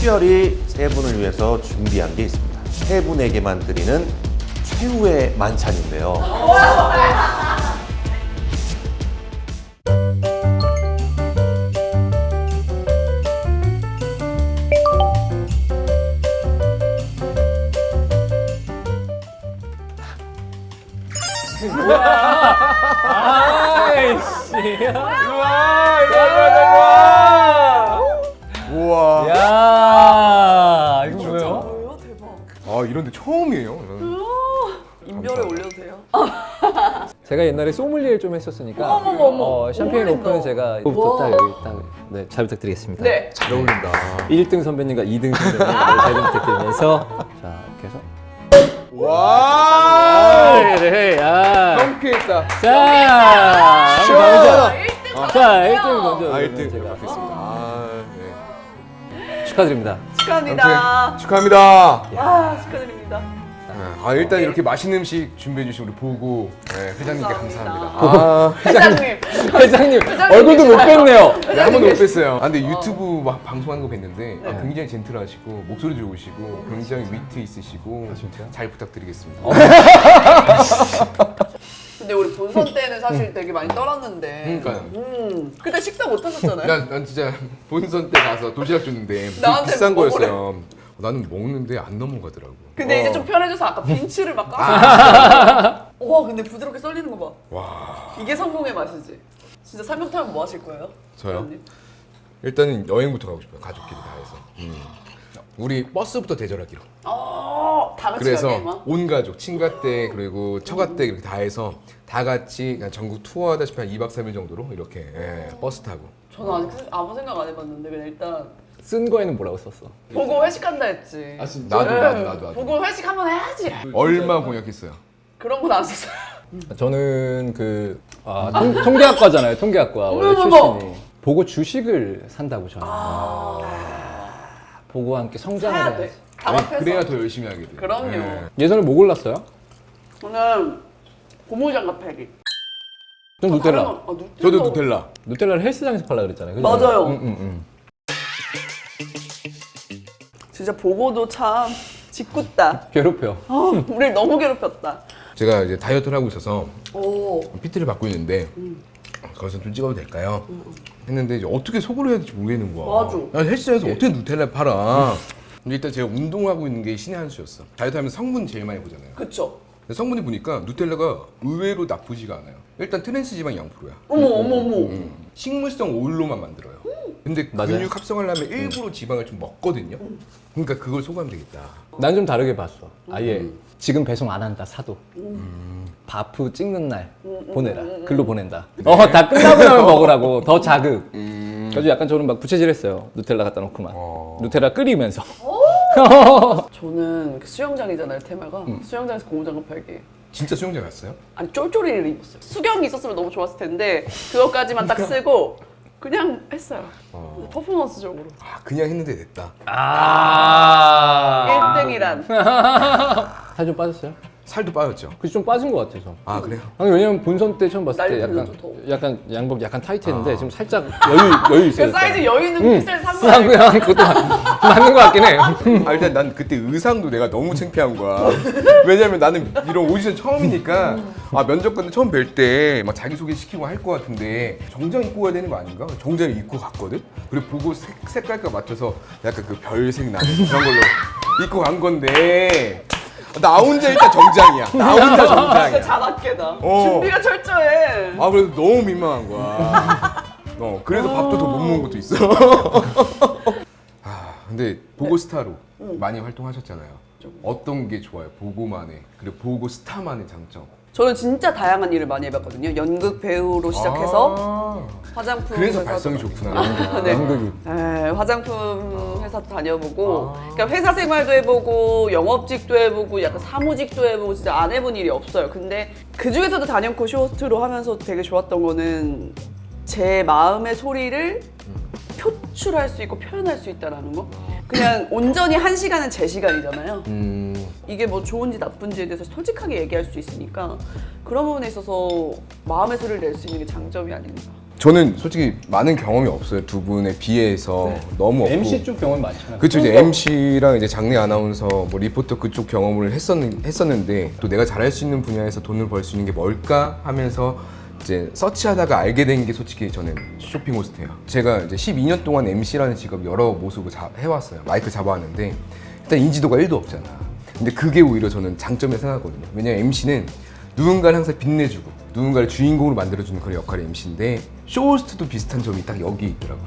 특별히 세 분을 위해서 준비한 게 있습니다. 세 분에게만 드리는 최후의 만찬인데요. 아이씨. 우와. 야, 이거 뭐예요? 뭐예요? 대박. 아 이런데 처음이에요. 인별에 올려도 돼요? 제가 옛날에 소믈리에를 좀 했었으니까 어머머머. 샴페인 어울린다. 오픈은 제가 와. 딱 여기 딱 네, 잘 부탁드리겠습니다. 네. 잘 어울린다. 1등 선배님과 2등 선배님 잘 부탁드리면서 자, 이렇게 해서 와. 그래, 야. 상쾌했다. 자, 시원하다. 자, 1등 먼저. 아 1등 제가 받겠습니다. 아, 네. 축하드립니다. 축하합니다. 아무튼 축하합니다. 와, 축하드립니다. 아 일단 이렇게 맛있는 음식 준비해 주신 우리 보고 네, 회장님께 감사합니다. 감사합니다. 아, 회장님. 회장님, 얼굴도 못 뵙네요. 네, 한 번도 못 뵀어요. 아, 근데 유튜브 막 방송하는 거 뵀는데 아, 굉장히 젠틀하시고 목소리 좋으시고 굉장히 위트 있으시고 잘 부탁드리겠습니다. 근데 우리 본선 때는 사실 되게 많이 떨었는데. 그러니까요. 그때 식사 못 하셨잖아요. 난 진짜 본선 때 가서 도시락 줬는데 되게 나한테 비싼 먹으래. 거였어요. 나는 먹는데 안 넘어가더라고. 근데 이제 좀 편해져서 아까 빈츠를 막 까서. 와, 근데 부드럽게 썰리는 거 봐. 와. 이게 성공의 맛이지. 진짜 설명 타면 뭐 하실 거예요? 저요? 회장님? 일단은 여행부터 가고 싶어요. 가족끼리 다 해서. 우리 버스부터 대절하기로. 다 같이 그래서 가게 막. 온 가족, 친가댁 그리고 처가댁 이렇게 다 해서 다 같이 그냥 전국 투어하다시피 한 2박 3일 정도로 이렇게 버스 타고. 저는 아직 아무 생각 안 해봤는데 그냥 일단 쓴 거에는 뭐라고 썼어? 보고 회식한다 했지. 아 진짜? 나도. 보고 회식 한번 해야지. 얼마 공약했어요? 그런 건 안 썼어요. 저는 그 통계학과잖아요. 통계학과 원래 어머머머. 출신이. 보고 주식을 산다고 저는. 보고 함께 성장을 해야 해야지. 돼. 답답해서. 그래야 더 열심히 하게 돼. 그럼요. 예전에 뭐 골랐어요? 저는 고무장갑 패기. 전 누텔라. 누텔라. 저도 누텔라. 누텔라를 헬스장에서 팔라 그랬잖아요. 그죠? 맞아요. 응. 진짜 보고도 참 짓궂다. 괴롭혀. 우리를 너무 괴롭혔다. 제가 이제 다이어트를 하고 있어서 오. PT를 받고 있는데 거기서 좀 찍어도 될까요? 했는데 이제 어떻게 속으로 해야 될지 모르겠는 거야. 맞아. 야, 헬스장에서 어떻게 누텔라 팔아? 근데 일단 제가 운동하고 있는 게 신의 한 수였어. 다이어트 하면 성분 제일 많이 보잖아요. 그쵸. 근데 성분이 보니까 누텔라가 의외로 나쁘지가 않아요. 일단 트랜스 지방이 0%야. 어머. 식물성 오일로만 만들어요. 근데 맞아요. 근육 합성하려면 일부러 지방을 좀 먹거든요. 그러니까 그걸 소구하면 되겠다. 난 좀 다르게 봤어. 아예 지금 배송 안 한다 사도. 바프 찍는 날 보내라. 글로 보낸다. 다 끝나고 나면 먹으라고. 더 자극. 그래서 약간 저는 막 부채질했어요. 누텔라 갖다 놓고만. 누텔라 끓이면서. 저는 그 수영장이잖아요, 테마가. 수영장에서 고무장갑 팔기. 진짜 수영장 갔어요? 아니, 쫄쫄이를 입었어요. 수경이 있었으면 너무 좋았을 텐데 그것까지만 딱 쓰고 그냥 했어요. 퍼포먼스적으로. 아 그냥 했는데 됐다. 1등이란. 살 좀 빠졌어요? 살도 빠졌죠. 그치 좀 빠진 것 같아서. 아 그래요? 아니 왜냐면 본선 때 처음 봤을 때 날이 약간 들려줘, 더워. 약간 양복 약간 타이트했는데 지금 살짝 여유 있어요. 그 사이즈 여유 있는 픽셀 산 그냥 거예요. 그냥 그것도 맞는 것 같긴 해. 아 일단 난 그때 의상도 내가 너무 창피한 거야. 왜냐면 나는 이런 오디션 처음이니까 아 면접관 처음 뵐 때 막 자기소개 시키고 할 것 같은데 정장 입고 가야 되는 거 아닌가? 정장을 입고 갔거든? 그리고 보고 색깔과 맞춰서 약간 그 별색 나는 그런 걸로 입고 간 건데 나 혼자 일단 정장이야. 나 혼자 진짜 정장이야. 자나깨다. 어. 준비가 철저해. 아 그래서 너무 민망한 거야. 그래서 밥도 더 못 먹은 것도 있어. 아 근데 보고 스타로 많이 활동하셨잖아요. 어떤 게 좋아요? 보고만의 그리고 보고 스타만의 장점. 저는 진짜 다양한 일을 많이 해봤거든요. 연극 배우로 시작해서 아, 화장품 그래서 회사도 발성이 다니고. 좋구나. 네. 연극이. 네, 화장품 회사도 다녀보고 그러니까 회사 생활도 해보고 영업직도 해보고 약간 사무직도 해보고 진짜 안 해본 일이 없어요. 근데 그중에서도 단연코 쇼트로 하면서 되게 좋았던 거는 제 마음의 소리를 표출할 수 있고 표현할 수 있다는 거. 그냥 온전히 1시간은 제 시간이잖아요. 이게 뭐 좋은지 나쁜지에 대해서 솔직하게 얘기할 수 있으니까 그런 부분에 있어서 마음의 소리를 낼 수 있는 게 장점이 아닌가. 저는 솔직히 많은 경험이 없어요. 두 분에 비해서 너무 없고. MC 쪽 경험이 많잖아요. 그쵸, 이제 MC랑 이제 장내 아나운서, 뭐 리포터 그쪽 경험을 했었는데 또 내가 잘할 수 있는 분야에서 돈을 벌 수 있는 게 뭘까 하면서 이제 서치하다가 알게 된 게 솔직히 저는 쇼핑 호스트예요. 제가 이제 12년 동안 MC라는 직업 여러 모습을 해왔어요. 마이크 잡아왔는데 일단 인지도가 1도 없잖아. 근데 그게 오히려 저는 장점이라고 생각하거든요. 왜냐면 MC는 누군가를 항상 빛내주고 누군가를 주인공으로 만들어주는 그런 역할이 MC인데 쇼호스트도 비슷한 점이 딱 여기 있더라고.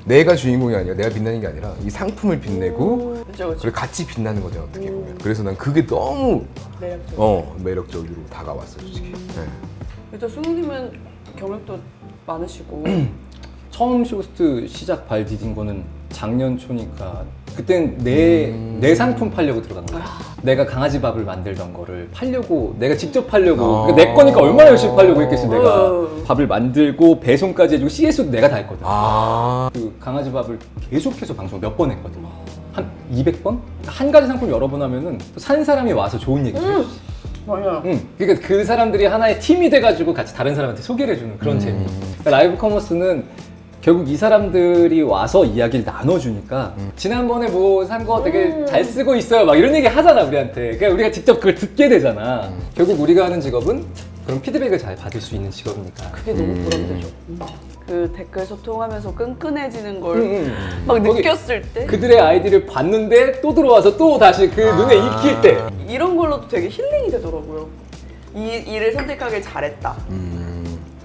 내가 주인공이 아니라 내가 빛나는 게 아니라 이 상품을 빛내고 그쵸. 그걸 같이 빛나는 거죠, 어떻게 보면. 그래서 난 그게 너무 매력적으로 다가왔어요, 솔직히. 네. 일단 승우님은 경력도 많으시고 처음 쇼호스트 시작 발 디딘 거는 작년 초니까 그땐 내 상품 팔려고 들어간 거야. 내가 강아지 밥을 만들던 거를 팔려고 내가 직접 팔려고 그러니까 내 거니까 얼마나 열심히 팔려고 했겠어. 내가 밥을 만들고 배송까지 해주고 CS도 내가 다 했거든. 그 강아지 밥을 계속해서 방송 몇 번 했거든. 한 200번? 한 가지 상품 여러 번 하면은 또 산 사람이 와서 좋은 얘기를 해. 맞아요. 그러니까 그 사람들이 하나의 팀이 돼가지고 같이 다른 사람한테 소개를 해주는 그런 재미. 그러니까 라이브 커머스는 결국 이 사람들이 와서 이야기를 나눠주니까 지난번에 뭐 산 거 되게 잘 쓰고 있어요 막 이런 얘기 하잖아 우리한테. 그러니까 우리가 직접 그걸 듣게 되잖아. 결국 우리가 하는 직업은 그런 피드백을 잘 받을 수 있는 직업이니까. 그게 너무 보람되죠. 그 댓글 소통하면서 끈끈해지는 걸 막 거기 느꼈을 때 그들의 아이디를 봤는데 또 들어와서 또 다시 그 눈에 익힐 때 이런 걸로도 되게 힐링이 되더라고요. 이 일을 선택하길 잘했다.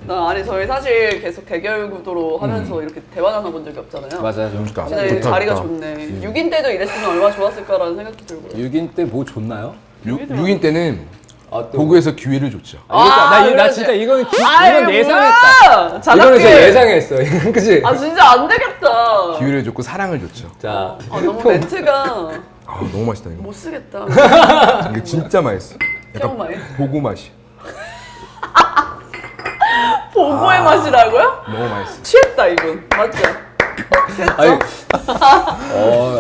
아니 저희 사실 계속 대결 구도로 하면서 이렇게 대화 나눠본 적이 없잖아요. 맞아요. 그러니까. 진짜 이 자리가 좋네. 6인 때도 이랬으면 얼마나 좋았을까라는 생각도 들고요. 6인 때 뭐 좋나요? 6인 때는 또. 보고에서 기회를 줬죠. 나 그러지. 진짜 이건 아이, 예상했다. 뭐야! 이거는 자작극. 진짜 예상했어. 이건 그치? 아 진짜 안 되겠다. 기회를 줬고 사랑을 줬죠. 자, 너무 멘트가 너무 맛있다 이거. 못 쓰겠다. 이게 진짜 맛있어. 너무 맛있어. 보고 맛이. 보고의 맛이라고요? 너무 맛있어. 취했다 이건. 맞죠? 아니,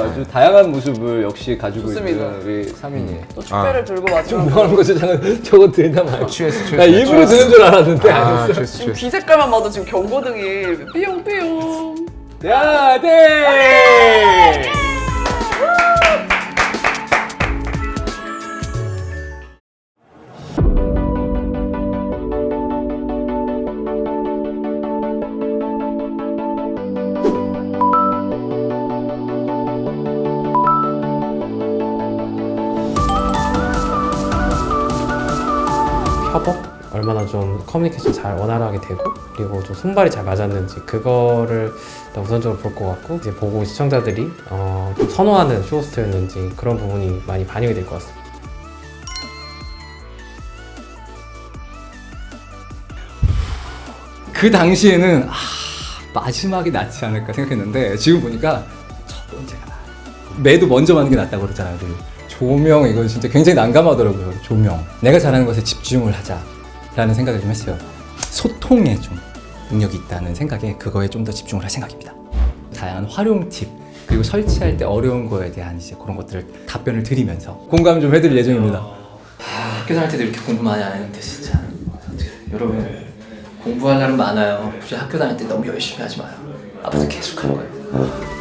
아주 다양한 모습을 역시 가지고 좋습니다. 있는 우리 사민이. 또 축배를 들고 마지막 뭐 하는 거지? 저거 드린다 말이야. 취했어. 나 일부러 드는 줄 알았는데. 취했어. 지금 귀 색깔만 봐도 지금 경고등이 삐용삐용. 야, 네! 협업? 얼마나 좀 커뮤니케이션 잘 원활하게 되고 그리고 좀 손발이 잘 맞았는지 그거를 일단 우선적으로 볼 것 같고 이제 보고 시청자들이 좀 선호하는 쇼호스트였는지 그런 부분이 많이 반영이 될 것 같습니다. 그 당시에는 마지막이 낫지 않을까 생각했는데 지금 보니까 첫 번째가 나아. 매도 먼저 맞는 게 낫다고 그러잖아요. 늘. 조명 이거 진짜 굉장히 난감하더라고요. 조명. 내가 잘하는 것에 집중을 하자라는 생각을 좀 했어요. 소통에 좀 능력이 있다는 생각에 그거에 좀 더 집중을 할 생각입니다. 다양한 활용 팁 그리고 설치할 때 어려운 거에 대한 이제 그런 것들을 답변을 드리면서 공감 좀 해드릴 예정입니다. 학교 다닐 때도 이렇게 공부 많이 안 했는데 진짜 여러분 공부할 날은 많아요. 굳이 학교 다닐 때 너무 열심히 하지 마요. 앞으로 계속 할 거예요.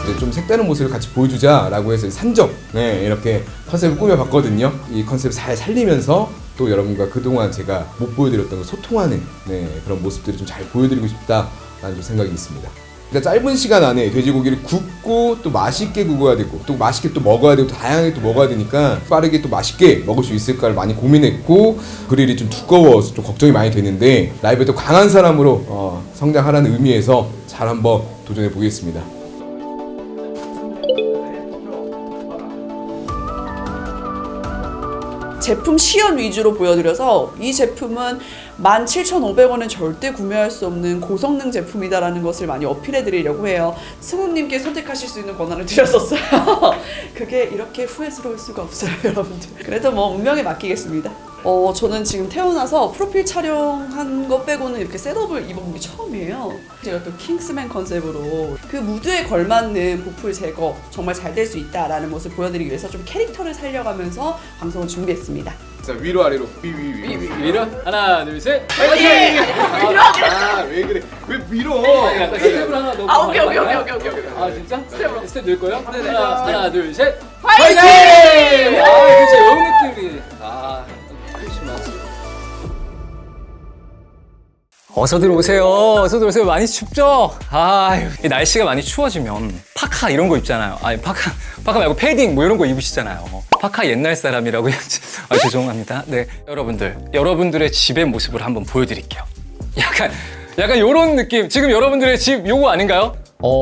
이제 좀 색다른 모습을 같이 보여주자라고 해서 산적 이렇게 컨셉을 꾸며봤거든요. 이 컨셉을 잘 살리면서 또 여러분과 그동안 제가 못 보여드렸던 걸 소통하는 그런 모습들을 좀 잘 보여드리고 싶다라는 좀 생각이 있습니다. 그러니까 짧은 시간 안에 돼지고기를 굽고 또 맛있게 구워야 되고 또 맛있게 또 먹어야 되고 다양하게 또 먹어야 되니까 빠르게 또 맛있게 먹을 수 있을까를 많이 고민했고 그릴이 좀 두꺼워서 좀 걱정이 많이 되는데 라이브에 또 강한 사람으로 성장하라는 의미에서 잘 한번 도전해 보겠습니다. 제품 시연 위주로 보여드려서 이 제품은 17,500원은 절대 구매할 수 없는 고성능 제품이다라는 것을 많이 어필해드리려고 해요. 승우님께 선택하실 수 있는 권한을 드렸었어요. 그게 이렇게 후회스러울 수가 없어요, 여러분들. 그래도 뭐 운명에 맡기겠습니다. 저는 지금 태어나서 프로필 촬영한 거 빼고는 이렇게 셋업을 입어본 게 처음이에요. 제가 또 킹스맨 컨셉으로 그 무드에 걸맞는 보풀 제거 정말 잘 될 수 있다라는 모습을 보여드리기 위해서 좀 캐릭터를 살려가면서 방송을 준비했습니다. 자, 위로 아래로 위. 위로 하나 둘 셋. 파이팅! 아, 왜 그래? 왜 위로? 약간 스텝을 하나 넣고. 아, 오케이. 아 진짜? 스텝 넣을 거예요? 네네. 하나 둘 셋. 파이팅! 아 그치 이런 느낌이. 아 크리스마스. 어서 들어오세요. 많이 춥죠? 이 날씨가 많이 추워지면 파카 이런 거 입잖아요. 아니 파카 말고 패딩 뭐 이런 거 입으시잖아요. 파카 옛날 사람이라고 해야지. 죄송합니다. 네, 여러분들의 집의 모습을 한번 보여드릴게요. 약간 요런 느낌. 지금 여러분들의 집 요거 아닌가요?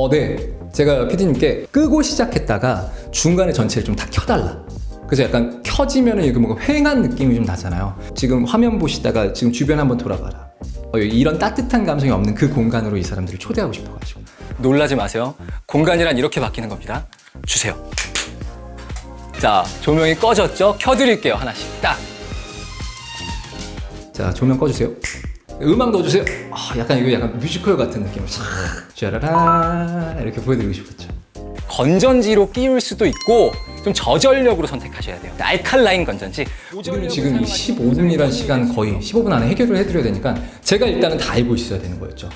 네. 제가 PD님께 끄고 시작했다가 중간에 전체를 좀 다 켜달라. 그래서 약간 켜지면은 이게 뭔가 휑한 느낌이 좀 나잖아요. 지금 화면 보시다가 지금 주변 한번 돌아봐라. 이런 따뜻한 감성이 없는 그 공간으로 이 사람들을 초대하고 싶어가지고. 놀라지 마세요. 공간이란 이렇게 바뀌는 겁니다. 주세요. 자, 조명이 꺼졌죠? 켜드릴게요. 하나씩 딱. 자, 조명 꺼주세요. 음악 넣어주세요. 약간 이거 약간 뮤지컬 같은 느낌으로 싹 짜라라 이렇게 보여드리고 싶었죠. 건전지로 끼울 수도 있고 좀 저전력으로 선택하셔야 돼요. 알칼라인 건전지. 우리는 지금 이 15분이라는 시간 거의 15분 안에 해결을 해드려야 되니까 제가 일단은 다 알고 있어야 되는 거였죠.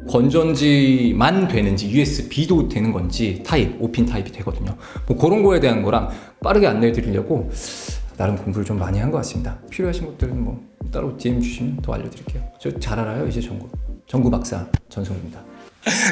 건전지만 되는지 USB도 되는 건지 타입, 5핀 타입이 되거든요. 뭐 그런 거에 대한 거랑 빠르게 안내해 드리려고 나름 공부를 좀 많이 한 것 같습니다. 필요하신 것들은 뭐 따로 DM 주시면 더 알려드릴게요. 저 잘 알아요, 이제 전구 박사 전성입니다.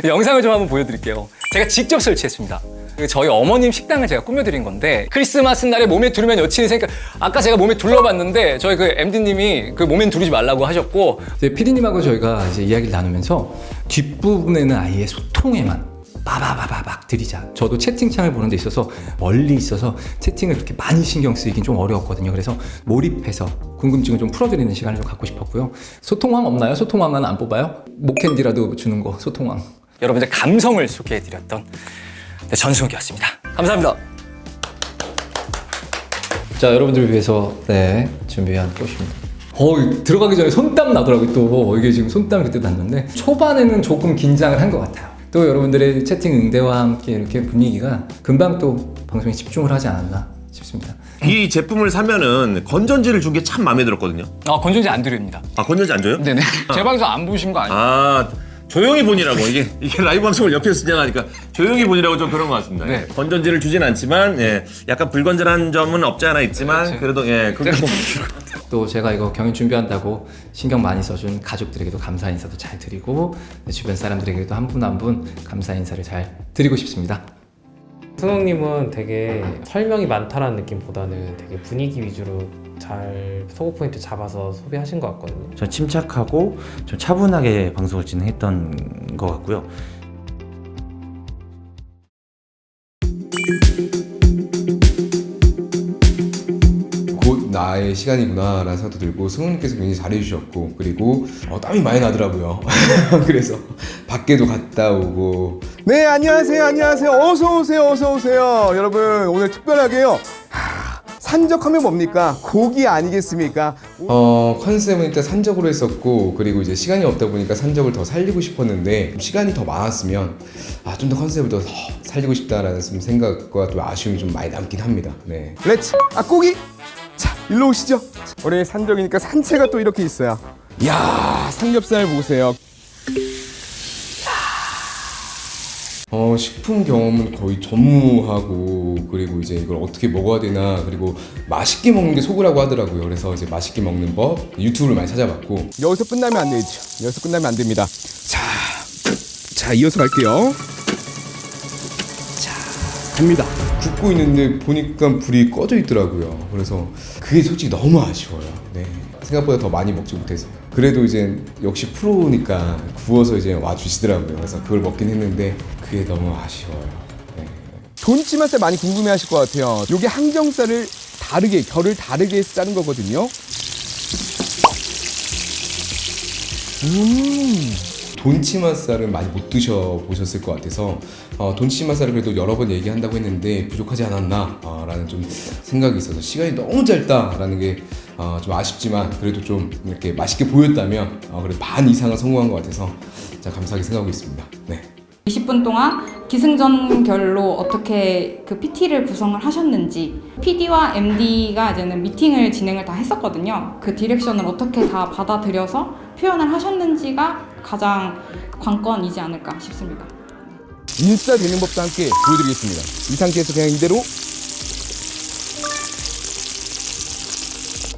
영상을 좀 한번 보여드릴게요. 제가 직접 설치했습니다. 저희 어머님 식당을 제가 꾸며드린 건데 크리스마스 날에 몸에 두르면 여친이 생겨. 아까 제가 몸에 둘러봤는데 저희 그 MD님이 그 몸에 두르지 말라고 하셨고 이제 PD님하고 저희가 이제 이야기를 나누면서 뒷부분에는 아예 소통에만 막 들이자. 저도 채팅창을 보는 데 있어서 멀리 있어서 채팅을 그렇게 많이 신경 쓰이긴 좀 어려웠거든요. 그래서 몰입해서 궁금증을 좀 풀어드리는 시간을 좀 갖고 싶었고요. 소통왕 없나요? 소통왕은 안 뽑아요? 목캔디라도 주는 거 소통왕. 여러분들 감성을 소개해드렸던 전승욱이었습니다. 감사합니다. 자, 여러분들을 위해서 준비한 꽃입니다. 들어가기 전에 손땀 나더라고요. 또 이게 지금 손땀이 그때 났는데 초반에는 조금 긴장을 한 것 같아요. 또 여러분들의 채팅 응대와 함께 이렇게 분위기가 금방 또 방송에 집중을 하지 않았나 싶습니다. 이 제품을 사면은 건전지를 준 게 참 마음에 들었거든요. 건전지 안 드립니다. 건전지 안 줘요? 네네. 제 방송 안 보신 거 아니에요? 조용히 보니라고 이게 라이브 방송을 옆에서 진행하니까 조용히 보니라고 좀 그런 것 같습니다. 네. 건전지를 주진 않지만 약간 불건전한 점은 없지 않아 있지만 그래도 그게 뭐 또 제가 이거 경연 준비한다고 신경 많이 써준 가족들에게도 감사 인사도 잘 드리고 주변 사람들에게도 한 분 한 분 감사 인사를 잘 드리고 싶습니다. 승욱님은 되게 설명이 많다라는 느낌보다는 되게 분위기 위주로 잘 소구 포인트 잡아서 소비하신 것 같거든요. 전 침착하고 좀 차분하게 방송을 진행했던 것 같고요. 곧 나의 시간이구나 라는 생각도 들고 승우님께서 굉장히 잘해주셨고 그리고 땀이 많이 나더라고요. 그래서 밖에도 갔다 오고. 네, 안녕하세요. 어서 오세요. 여러분, 오늘 특별하게요. 산적하면 뭡니까? 고기 아니겠습니까? 컨셉은 일단 산적으로 했었고 그리고 이제 시간이 없다 보니까 산적을 더 살리고 싶었는데 시간이 더 많았으면 좀 더 컨셉을 더 살리고 싶다라는 생각과 또 아쉬움이 좀 많이 남긴 합니다. 네. 렛츠 고기. 자, 일로 오시죠. 우리 산적이니까 산채가 또 이렇게 있어요. 이야, 삼겹살 보세요. 식품 경험은 거의 전무하고 그리고 이제 이걸 어떻게 먹어야 되나 그리고 맛있게 먹는 게 소구라고 하더라고요. 그래서 이제 맛있게 먹는 법 유튜브를 많이 찾아봤고 여기서 끝나면 안 되죠. 여기서 끝나면 안 됩니다. 자, 이어서 갈게요. 자, 갑니다. 굽고 있는데 보니까 불이 꺼져 있더라고요. 그래서 그게 솔직히 너무 아쉬워요. 네. 생각보다 더 많이 먹지 못해서. 그래도 이제 역시 프로니까 구워서 이제 와주시더라고요. 그래서 그걸 먹긴 했는데 그게 너무 아쉬워요. 네. 돈치맛살 많이 궁금해하실 것 같아요. 이게 항정살을 다르게 결을 다르게 짜는 거거든요. 돈치맛살은 많이 못 드셔보셨을 것 같아서 돈치맛살을 그래도 여러 번 얘기한다고 했는데 부족하지 않았나 라는 좀 생각이 있어서 시간이 너무 짧다라는 게 좀 아쉽지만 그래도 좀 이렇게 맛있게 보였다면 그래도 반 이상은 성공한 것 같아서 진짜 감사하게 생각하고 있습니다. 네. 20분 동안 기승전결로 어떻게 그 PT를 구성을 하셨는지, PD와 MD가 이제는 미팅을 진행을 다 했었거든요. 그 디렉션을 어떻게 다 받아들여서 표현을 하셨는지가 가장 관건이지 않을까 싶습니다. 인싸 되는 법도 함께 보여드리겠습니다. 이 상태에서 그냥 이대로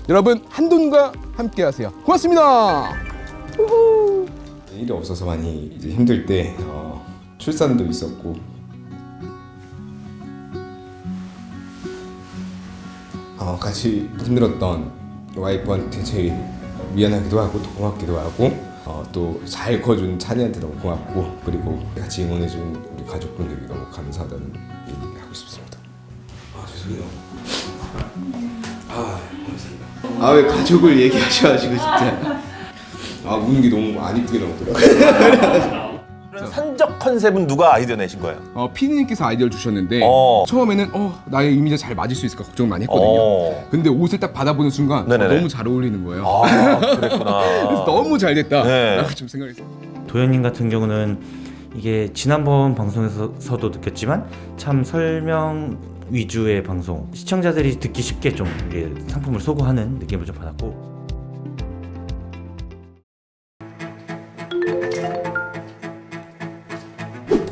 여러분 한돈과 함께하세요. 고맙습니다. 일이 없어서 많이 이제 힘들 때 출산도 있었고 같이 힘들었던 와이프한테 제일 미안하기도 하고 또 고맙기도 하고 또 잘 커준 찬이한테 너무 고맙고 그리고 같이 응원해준 우리 가족분들이 너무 감사하다는 얘기 하고 싶습니다. 죄송해요. 감사합니다. 왜 가족을 얘기하셔가지고 진짜 우는 게 너무 안 이쁘게 나오더라고요. 산적 컨셉은 누가 아이디어 내신 거예요? 피디님께서 아이디어를 주셨는데 어. 처음에는 나의 이미지가 잘 맞을 수 있을까 걱정을 많이 했거든요. 근데 옷을 딱 받아보는 순간 네네네. 너무 잘 어울리는 거예요. 그랬구나. 그래서 너무 잘 됐다. 네. 라고 좀 생각했어요. 도현님 같은 경우는 이게 지난번 방송에서도 느꼈지만 참 설명 위주의 방송, 시청자들이 듣기 쉽게 좀 이게 상품을 소구하는 느낌을 좀 받았고.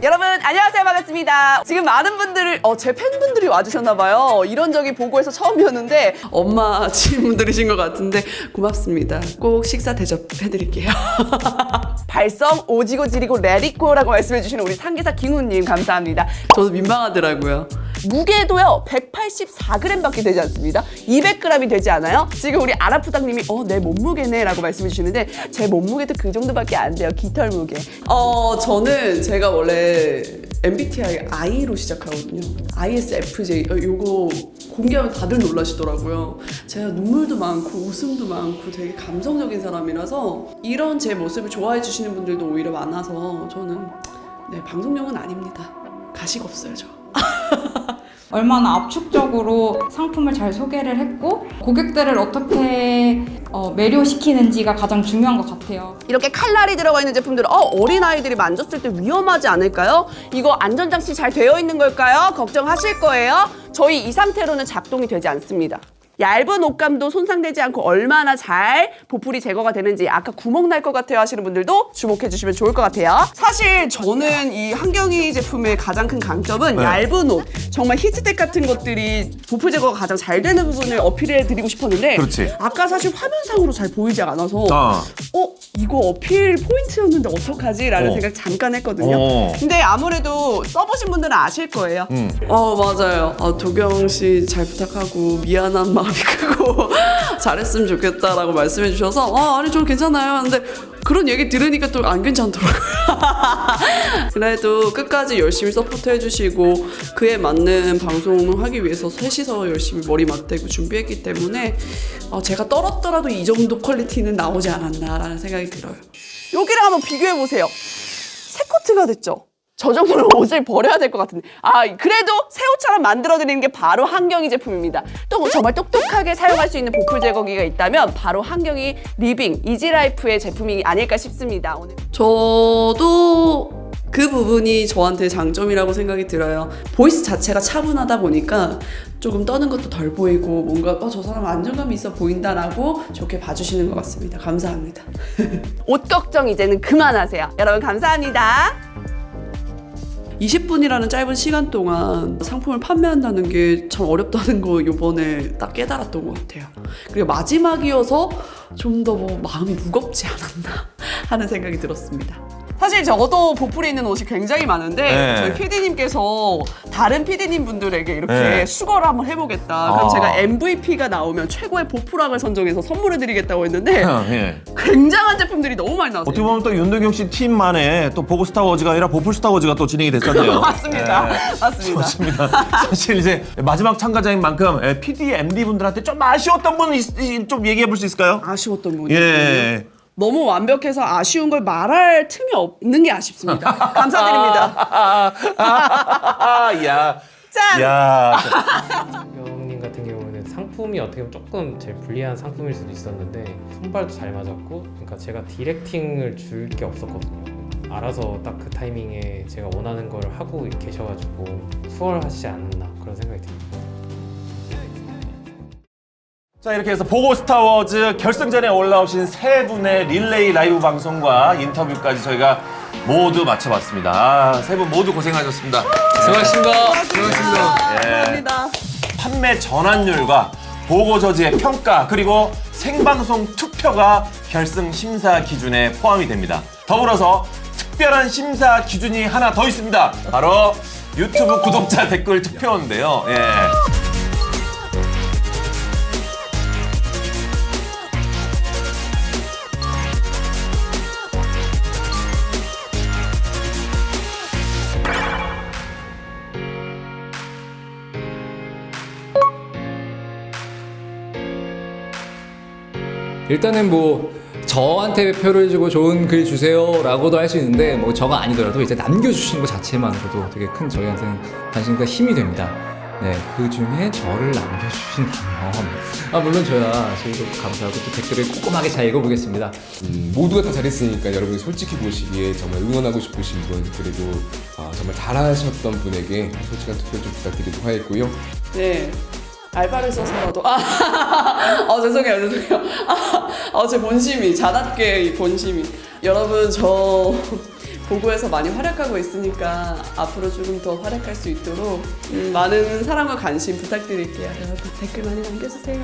여러분 안녕하세요, 반갑습니다. 지금 많은 분들을 제 팬분들이 와주셨나봐요. 이런 적이 보고해서 처음이었는데 엄마 친구분들이신 것 같은데 고맙습니다. 꼭 식사 대접해드릴게요. 발성 오지고 지리고 레디코라고 말씀해주시는 우리 상기사 김우님 감사합니다. 저도 민망하더라고요. 무게도요 184g밖에 되지 않습니다. 200g이 되지 않아요. 지금 우리 아라푸당님이 내 몸무게네 라고 말씀해 주시는데 제 몸무게도 그 정도밖에 안 돼요. 깃털 무게. 저는 제가 원래 MBTI I로 시작하거든요. ISFJ. 요거 공개하면 다들 놀라시더라고요. 제가 눈물도 많고 웃음도 많고 되게 감성적인 사람이라서 이런 제 모습을 좋아해 주시는 분들도 오히려 많아서 저는 방송용은 아닙니다. 가식 없어요, 저. 얼마나 압축적으로 상품을 잘 소개를 했고 고객들을 어떻게 매료시키는지가 가장 중요한 것 같아요. 이렇게 칼날이 들어가 있는 제품들은 어린아이들이 만졌을 때 위험하지 않을까요? 이거 안전장치 잘 되어 있는 걸까요? 걱정하실 거예요. 저희 이 상태로는 작동이 되지 않습니다. 얇은 옷감도 손상되지 않고 얼마나 잘 보풀이 제거가 되는지, 아까 구멍 날 것 같아요 하시는 분들도 주목해 주시면 좋을 것 같아요. 사실 저는 이 한경이 제품의 가장 큰 강점은 얇은 옷, 정말 히트텍 같은 것들이 보풀 제거가 가장 잘 되는 부분을 어필해 드리고 싶었는데 그렇지. 아까 사실 화면상으로 잘 보이지 않아서 이거 어필 포인트였는데 어떡하지? 라는 생각 잠깐 했거든요. 근데 아무래도 써보신 분들은 아실 거예요. 맞아요. 도경 씨 잘 부탁하고 미안한 마음이 크고 잘했으면 좋겠다라고 말씀해 주셔서 아니 저 괜찮아요. 근데 그런 얘기 들으니까 또 안 괜찮더라고요. 그래도 끝까지 열심히 서포트해 주시고 그에 맞는 방송을 하기 위해서 셋이서 열심히 머리 맞대고 준비했기 때문에 제가 떨었더라도 이 정도 퀄리티는 나오지 않았나라는 생각이 들어요. 여기랑 한번 비교해 보세요. 새 코트가 됐죠? 저 정도로 옷을 버려야 될 것 같은데 그래도 새 옷처럼 만들어드리는 게 바로 한경이 제품입니다. 또 정말 똑똑하게 사용할 수 있는 보풀 제거기가 있다면 바로 한경이 리빙 이지라이프의 제품이 아닐까 싶습니다. 오늘 저도 그 부분이 저한테 장점이라고 생각이 들어요. 보이스 자체가 차분하다 보니까 조금 떠는 것도 덜 보이고 뭔가 저 사람 안정감이 있어 보인다라고 좋게 봐주시는 것 같습니다. 감사합니다. 옷 걱정 이제는 그만하세요. 여러분 감사합니다. 20분이라는 짧은 시간 동안 상품을 판매한다는 게 참 어렵다는 거 이번에 딱 깨달았던 것 같아요. 그리고 마지막이어서 좀 더 마음이 무겁지 않았나 하는 생각이 들었습니다. 사실 저도 보풀이 있는 옷이 굉장히 많은데 저희 PD님께서 다른 PD님 분들에게 이렇게 수거를 한번 해보겠다. 그럼 제가 MVP가 나오면 최고의 보풀왕을 선정해서 선물해드리겠다고 했는데 굉장한 제품들이 너무 많이 나왔어요. 어떻게 보면 또 윤도경 씨 팀만의 또 보고 스타워즈가 아니라 보풀 스타워즈가 또 진행이 됐었네요. 맞습니다. 맞습니다. 좋습니다. 사실 이제 마지막 참가자인 만큼 PD, MD 분들한테 좀 아쉬웠던 분 좀 얘기해 볼 수 있을까요? 아쉬웠던 분이 예. 너무 완벽해서 아쉬운 걸 말할 틈이 없는 게 아쉽습니다. 감사드립니다. 야. 짠! 야. 영님 같은 같은 경우는 상품이 어떻게 보면 조금 제일 불리한 상품일 수도 있었는데 손발도 잘 맞았고, 그러니까 제가 디렉팅을 줄 게 없었거든요. 알아서 딱 그 타이밍에 제가 원하는 걸 하고 계셔가지고 수월하시지 않았나 그런 생각이 듭니다. 자, 이렇게 해서 보고 스타워즈 결승전에 올라오신 세 분의 릴레이 라이브 방송과 인터뷰까지 저희가 모두 마쳐봤습니다. 세 분 모두 고생하셨습니다. 수고하셨습니다. 수고하셨습니다. 감사합니다. 판매 전환율과 보고 저지의 평가 그리고 생방송 투표가 결승 심사 기준에 포함이 됩니다. 더불어서 특별한 심사 기준이 하나 더 있습니다. 바로 유튜브 구독자 댓글 투표인데요. 예. 일단은 뭐 저한테 표를 주고 좋은 글 주세요라고도 할 수 있는데 뭐 저가 아니더라도 이제 남겨주시는 것 자체만으로도 되게 큰 저희한테는 관심과 힘이 됩니다. 네, 그 중에 저를 남겨주신다면 물론 저야 저희도 감사하고 또 댓글을 꼼꼼하게 잘 읽어보겠습니다. 모두가 다 잘했으니까 여러분이 솔직히 보시기에 정말 응원하고 싶으신 분, 그리고 정말 잘하셨던 분에게 솔직한 투표 좀 부탁드리도록 하겠고요. 네. 알바를 써서라도 죄송해요. 제 본심이 자답게 이 본심이 여러분 저 보고에서 많이 활약하고 있으니까 앞으로 조금 더 활약할 수 있도록 많은 사랑과 관심 부탁드릴게요. 여러분 댓글 많이 남겨주세요.